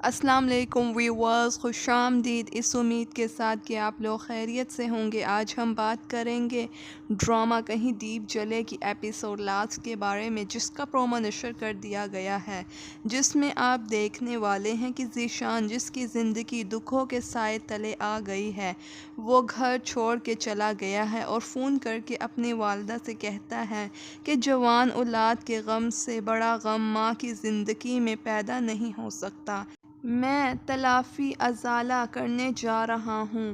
السلام علیکم ویورز، خوش آمدید۔ اس امید کے ساتھ کہ آپ لوگ خیریت سے ہوں گے، آج ہم بات کریں گے ڈرامہ کہیں دیپ جلے کی ایپیسوڈ لاسٹ کے بارے میں، جس کا پرومو نشر کر دیا گیا ہے، جس میں آپ دیکھنے والے ہیں کہ ذیشان، جس کی زندگی دکھوں کے سائے تلے آ گئی ہے، وہ گھر چھوڑ کے چلا گیا ہے اور فون کر کے اپنی والدہ سے کہتا ہے کہ جوان اولاد کے غم سے بڑا غم ماں کی زندگی میں پیدا نہیں ہو سکتا۔ میں تلافی ازالہ کرنے جا رہا ہوں،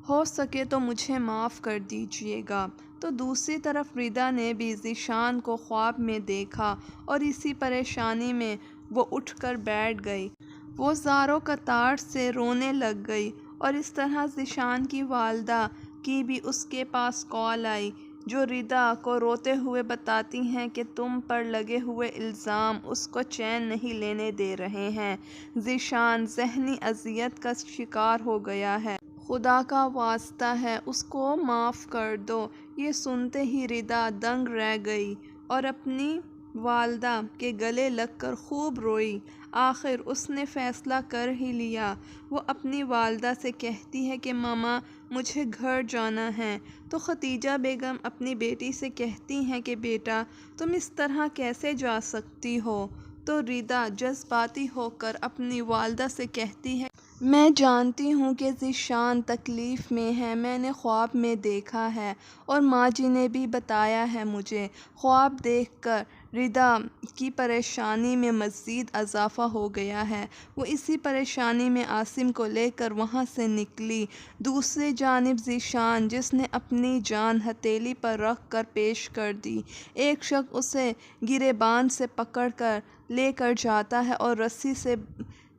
ہو سکے تو مجھے معاف کر دیجیے گا۔ تو دوسری طرف ردا نے بھی ذیشان کو خواب میں دیکھا اور اسی پریشانی میں وہ اٹھ کر بیٹھ گئی۔ وہ زاروں قطار سے رونے لگ گئی اور اس طرح ذیشان کی والدہ کی بھی اس کے پاس کال آئی، جو ردا کو روتے ہوئے بتاتی ہیں کہ تم پر لگے ہوئے الزام اس کو چین نہیں لینے دے رہے ہیں۔ ذیشان ذہنی اذیت کا شکار ہو گیا ہے، خدا کا واسطہ ہے اس کو معاف کر دو۔ یہ سنتے ہی ردا دنگ رہ گئی اور اپنی والدہ کے گلے لگ کر خوب روئی۔ آخر اس نے فیصلہ کر ہی لیا۔ وہ اپنی والدہ سے کہتی ہے کہ ماما، مجھے گھر جانا ہے۔ تو ختیجہ بیگم اپنی بیٹی سے کہتی ہیں کہ بیٹا، تم اس طرح کیسے جا سکتی ہو؟ تو ردا جذباتی ہو کر اپنی والدہ سے کہتی ہے، میں جانتی ہوں کہ ذیشان تکلیف میں ہے، میں نے خواب میں دیکھا ہے اور ماں جی نے بھی بتایا ہے مجھے۔ خواب دیکھ کر ردا کی پریشانی میں مزید اضافہ ہو گیا ہے۔ وہ اسی پریشانی میں عاصم کو لے کر وہاں سے نکلی۔ دوسری جانب ذیشان، جس نے اپنی جان ہتھیلی پر رکھ کر پیش کر دی، ایک شخص اسے گریبان سے پکڑ کر لے کر جاتا ہے اور رسی سے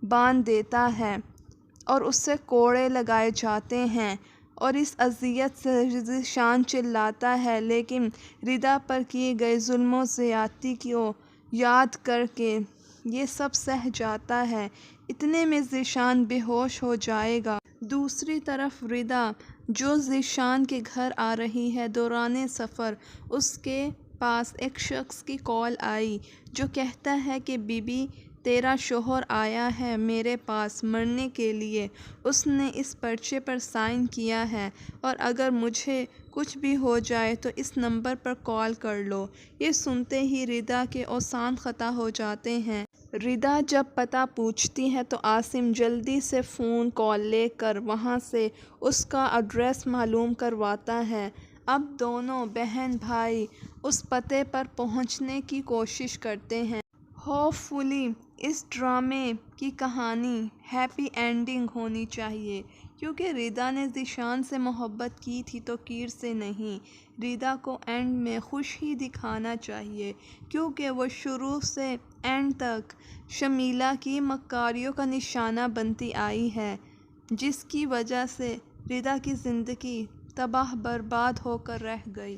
باندھ دیتا ہے اور اس سے کوڑے لگائے جاتے ہیں اور اس اذیت سے ذیشان چلاتا ہے، لیکن ردا پر کیے گئے ظلم و زیادتی کو یاد کر کے یہ سب سہ جاتا ہے۔ اتنے میں ذیشان بے ہوش ہو جائے گا۔ دوسری طرف ردا، جو ذیشان کے گھر آ رہی ہے، دوران سفر اس کے پاس ایک شخص کی کال آئی، جو کہتا ہے کہ بی بی، تیرا شوہر آیا ہے میرے پاس مرنے کے لیے۔ اس نے اس پرچے پر سائن کیا ہے اور اگر مجھے کچھ بھی ہو جائے تو اس نمبر پر کال کر لو۔ یہ سنتے ہی ردا کے اوزان ختم ہو جاتے ہیں۔ ردا جب پتہ پوچھتی ہے تو عاصم جلدی سے فون کال لے کر وہاں سے اس کا ایڈریس معلوم کرواتا ہے۔ اب دونوں بہن بھائی اس پتے پر پہنچنے کی کوشش کرتے ہیں۔ ہوپ فلی اس ڈرامے کی کہانی ہیپی اینڈنگ ہونی چاہیے، کیونکہ ردا نے ذیشان سے محبت کی تھی تو کیر سے نہیں۔ ردا کو اینڈ میں خوش ہی دکھانا چاہیے، کیونکہ وہ شروع سے اینڈ تک شمیلہ کی مکاریوں کا نشانہ بنتی آئی ہے، جس کی وجہ سے ردا کی زندگی تباہ برباد ہو کر رہ گئی۔